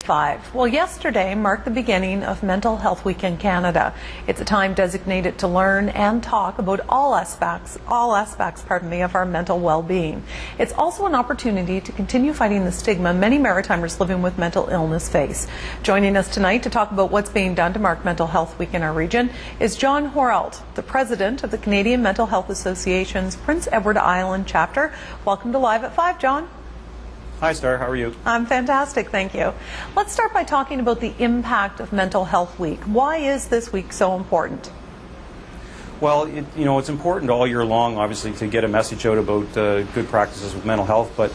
5. Well, yesterday marked the beginning of Mental Health Week in Canada. It's a time designated to learn and talk about all aspects, of our mental well-being. It's also an opportunity to continue fighting the stigma many Maritimers living with mental illness face. Joining us tonight to talk about what's being done to mark Mental Health Week in our region is John Horrelt, the President of the Canadian Mental Health Association's Prince Edward Island chapter. Welcome to Live at 5, John. Hi, Starr. How are you? I'm fantastic, thank you. Let's start by talking about the impact of Mental Health Week. Why is this week so important? Well, it's important all year long, obviously, to get a message out about good practices with mental health. But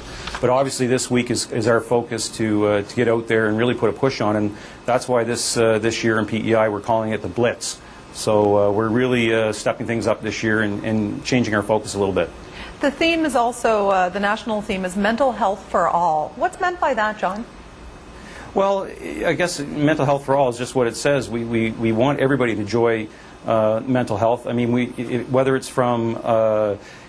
obviously, this week is our focus to get out there and really put a push on, and that's why this year in PEI we're calling it the Blitz. So we're really stepping things up this year and changing our focus a little bit. The theme is also, the national theme is mental health for all. What's meant by that, John? Well, I guess mental health for all is just what it says. We want everybody to enjoy mental health. I mean, whether it's from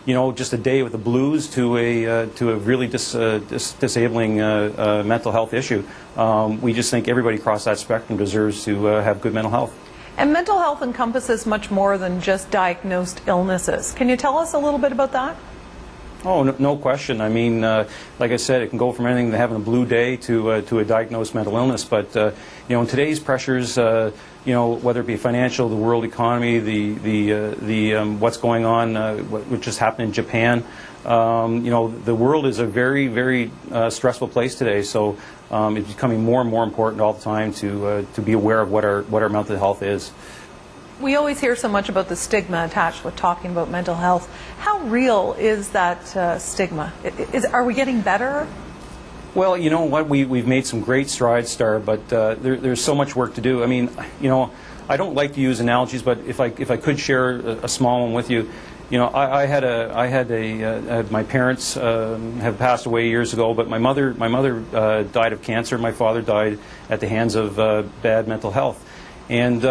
just a day with the blues to a really disabling mental health issue, we just think everybody across that spectrum deserves to have good mental health. And mental health encompasses much more than just diagnosed illnesses. Can you tell us a little bit about that? Oh, no question. I mean, like I said, it can go from anything to having a blue day to a diagnosed mental illness. But in today's pressures, whether it be financial, the world economy, the what's going on, what just happened in Japan, the world is a very, very stressful place today. So it's becoming more and more important all the time to be aware of what our mental health is. We always hear so much about the stigma attached with talking about mental health. How real is that stigma? Are we getting better? Well, you know what? We've made some great strides, Starr, but there's so much work to do. I mean, I don't like to use analogies, but if I could share a small one with you, my parents have passed away years ago, but my mother died of cancer. My father died at the hands of bad mental health, and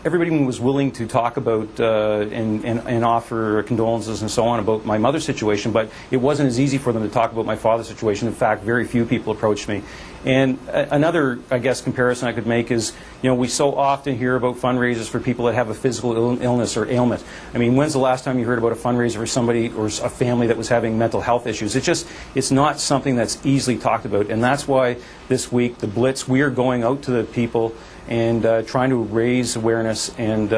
everybody was willing to talk about and offer condolences and so on about my mother's situation, but it wasn't as easy for them to talk about my father's situation. In fact, very few people approached me. And another, I guess, comparison I could make is, we so often hear about fundraisers for people that have a physical illness or ailment. I mean, when's the last time you heard about a fundraiser for somebody or a family that was having mental health issues? It's not something that's easily talked about, and that's why this week, the Blitz, we are going out to the people and trying to raise awareness and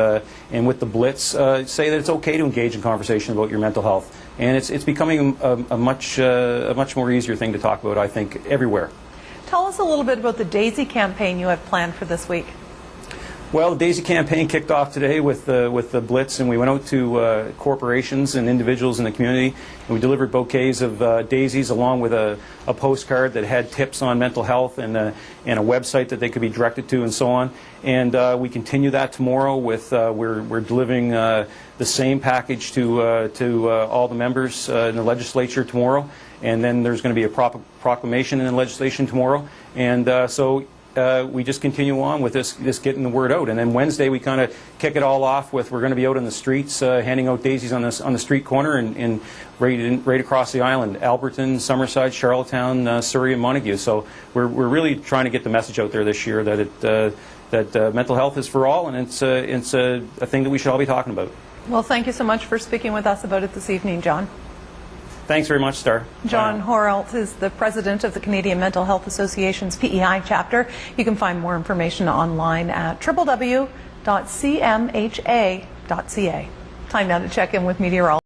with the Blitz say that it's okay to engage in conversation about your mental health, and it's becoming a much more easier thing to talk about, I think, everywhere. Tell us a little bit about the DAISY campaign you have planned for this week. Well, the DAISY campaign kicked off today with the Blitz, and we went out to corporations and individuals in the community, and we delivered bouquets of daisies along with a postcard that had tips on mental health and a website that they could be directed to and so on. And we continue that tomorrow with we're delivering the same package to all the members in the legislature tomorrow, and then there's going to be a proclamation in the legislation tomorrow, and we just continue on with this getting the word out. And then Wednesday we kind of kick it all off with, we're going to be out in the streets handing out daisies on the street corner and right across the island, Alberton, Summerside, Charlottetown, Surrey, and Montague. So we're really trying to get the message out there this year that mental health is for all, and it's a thing that we should all be talking about. Well, thank you so much for speaking with us about it this evening, John. Thanks very much, Starr. John Horrelt is the President of the Canadian Mental Health Association's PEI chapter. You can find more information online at www.cmha.ca. Time now to check in with meteorologist